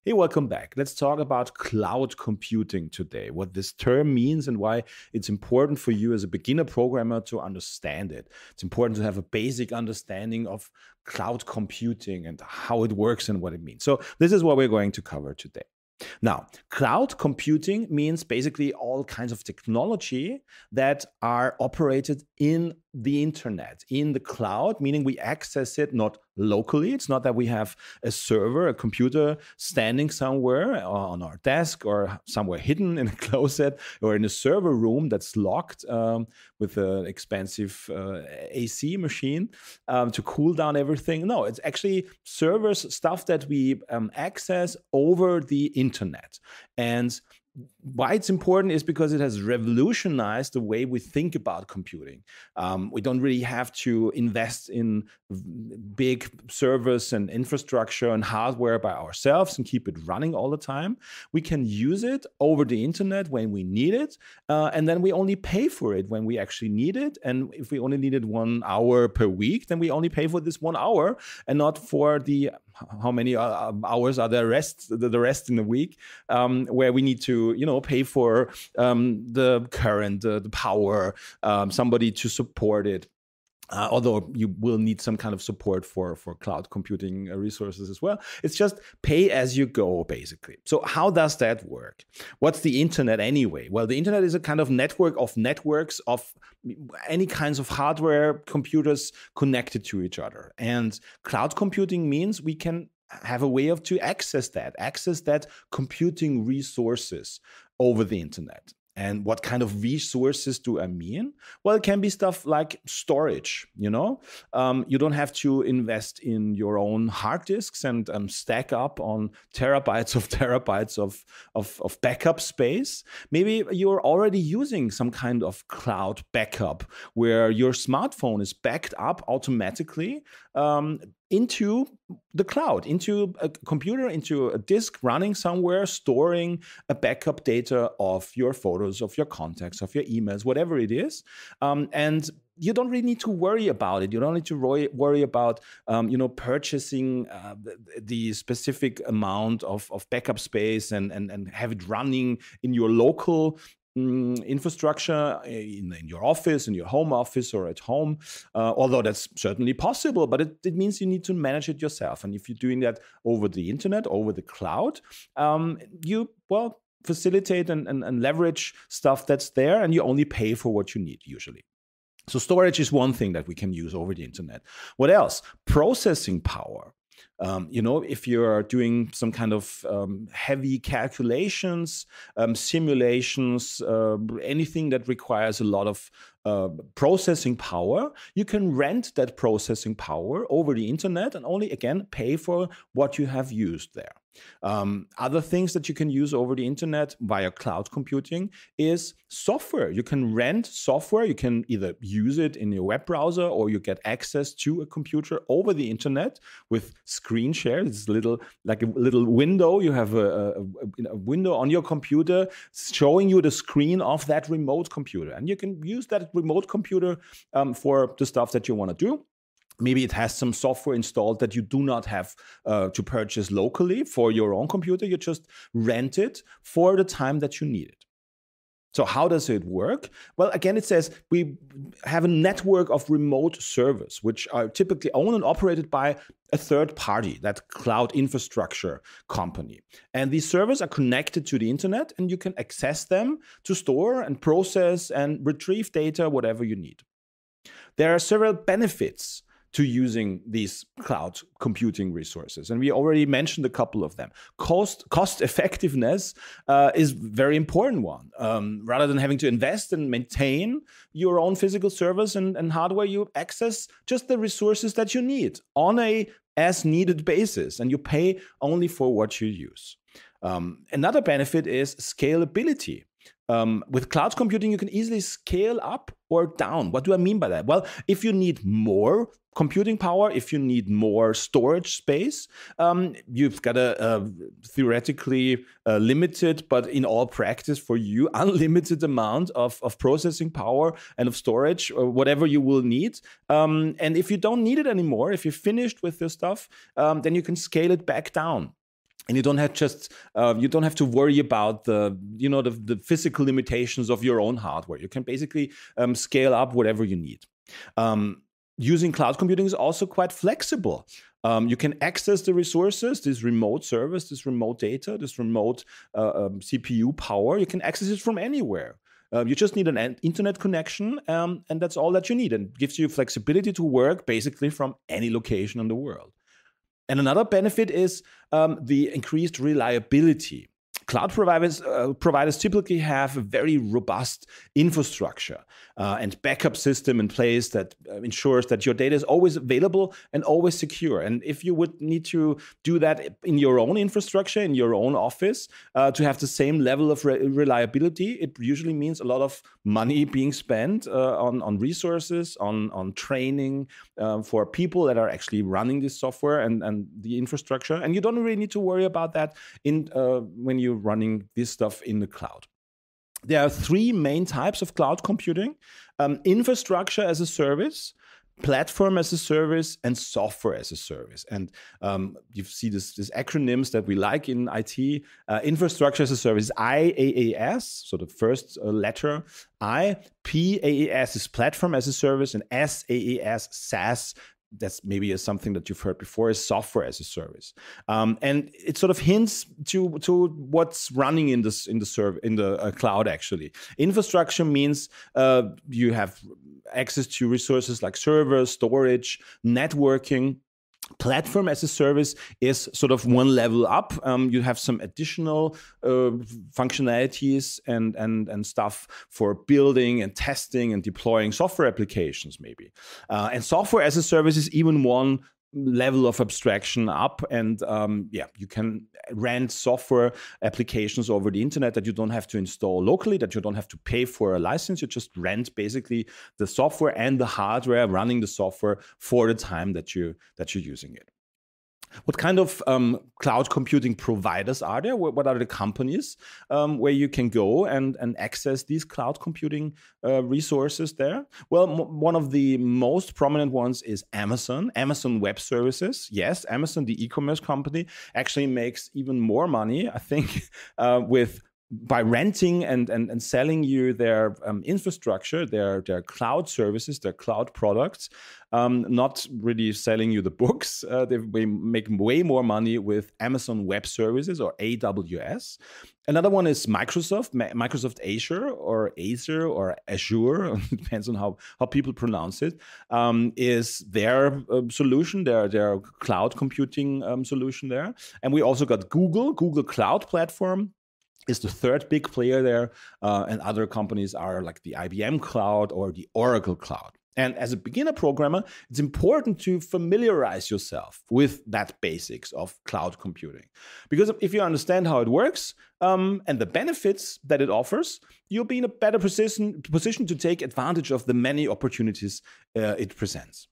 Hey, welcome back. Let's talk about cloud computing today, what this term means and why it's important for you as a beginner programmer to understand it. It's important to have a basic understanding of cloud computing and how it works and what it means. So this is what we're going to cover today. Now, cloud computing means basically all kinds of technology that are operated in the internet, in the cloud, meaning we access it not locally. It's not that we have a server, a computer standing somewhere on our desk or somewhere hidden in a closet or in a server room that's locked with an expensive AC machine to cool down everything. No, it's actually servers, stuff that we access over the internet. And why it's important is because it has revolutionized the way we think about computing. We don't really have to invest in big servers and infrastructure and hardware by ourselves and keep it running all the time. We can use it over the internet when we need it, and then we only pay for it when we actually need it. And if we only need it 1 hour per week, then we only pay for this 1 hour and not for the how many hours are the rest in the week, where we need to pay for the current, the power, somebody to support it. Although you will need some kind of support for cloud computing resources as well. It's just pay as you go, basically. So how does that work? What's the internet anyway? Well, the internet is a kind of network of networks of any kinds of hardware, computers connected to each other. And cloud computing means we can have a way to access that computing resources over the internet. And what kind of resources do I mean? Well, it can be stuff like storage, you don't have to invest in your own hard disks and stack up on terabytes of backup space. Maybe you're already using some kind of cloud backup where your smartphone is backed up automatically into the cloud, into a computer, into a disk running somewhere, storing a backup data of your photos, of your contacts, of your emails, whatever it is. And you don't really need to worry about it. You don't need to worry about, purchasing the specific amount of backup space and have it running in your local infrastructure in your office, in your home office or at home, although that's certainly possible, but it means you need to manage it yourself. And if you're doing that over the internet, over the cloud, you facilitate and leverage stuff that's there, and you only pay for what you need usually. So storage is one thing that we can use over the internet. What else? Processing power. If you're doing some kind of heavy calculations, simulations, anything that requires a lot of processing power, you can rent that processing power over the internet and only, again, pay for what you have used there. Other things that you can use over the internet via cloud computing is software. You can rent software. You can either use it in your web browser or you get access to a computer over the internet with screen share. It's like a little window. You have a window on your computer showing you the screen of that remote computer. And you can use that remote computer for the stuff that you want to do. Maybe it has some software installed that you do not have to purchase locally for your own computer. You just rent it for the time that you need it. So how does it work? Well, again, it says we have a network of remote servers, which are typically owned and operated by a third party, that cloud infrastructure company. And these servers are connected to the internet, and you can access them to store and process and retrieve data, whatever you need. There are several benefits to using these cloud computing resources. And we already mentioned a couple of them. Cost effectiveness is a very important one. Rather than having to invest and maintain your own physical servers and hardware, you access just the resources that you need on a as needed basis, and you pay only for what you use. Another benefit is scalability. With cloud computing, you can easily scale up or down. What do I mean by that? Well, if you need more computing power, if you need more storage space, you've got a theoretically limited, but in all practice for you, unlimited amount of processing power and of storage, or whatever you will need. And if you don't need it anymore, if you're finished with your stuff, then you can scale it back down. And you don't have to worry about the physical limitations of your own hardware. You can basically scale up whatever you need. Using cloud computing is also quite flexible. You can access the resources, this remote service, this remote data, this remote CPU power. You can access it from anywhere. You just need an internet connection, and that's all that you need. And it gives you flexibility to work basically from any location in the world. And another benefit is the increased reliability. Cloud providers typically have a very robust infrastructure and backup system in place that ensures that your data is always available and always secure. And if you would need to do that in your own infrastructure, in your own office, to have the same level of reliability, it usually means a lot of money being spent on resources, on training for people that are actually running this software and the infrastructure. And you don't really need to worry about that when you're running this stuff in the cloud. There are three main types of cloud computing: infrastructure as a service, platform as a service, and software as a service. And you see these acronyms that we like in IT. Infrastructure as a service, IaaS, so the first letter I. PaaS is platform as a service, and SaaS, SaaS, that's maybe something that you've heard before, is software as a service. And it sort of hints to what's running in the cloud actually. Infrastructure means you have access to resources like servers, storage, networking. Platform as a service is sort of one level up. You have some additional functionalities and stuff for building and testing and deploying software applications maybe. And software as a service is even one level of abstraction up, and you can rent software applications over the internet that you don't have to install locally, that you don't have to pay for a license. You just rent basically the software and the hardware running the software for the time that you're using it. What kind of cloud computing providers are there? What are the companies where you can go and access these cloud computing resources there? Well, one of the most prominent ones is Amazon Web Services. Yes, Amazon, the e-commerce company, actually makes even more money, I think, by renting and selling you their infrastructure, their cloud services, their cloud products, not really selling you the books. They make way more money with Amazon Web Services, or AWS. Another one is Microsoft Azure or Azure, depends on how people pronounce it, is their solution, their cloud computing solution there. And we also got Google Cloud Platform is the third big player there, and other companies are like the IBM Cloud or the Oracle Cloud. And as a beginner programmer, it's important to familiarize yourself with that basics of cloud computing. Because if you understand how it works and the benefits that it offers, you'll be in a better position to take advantage of the many opportunities it presents.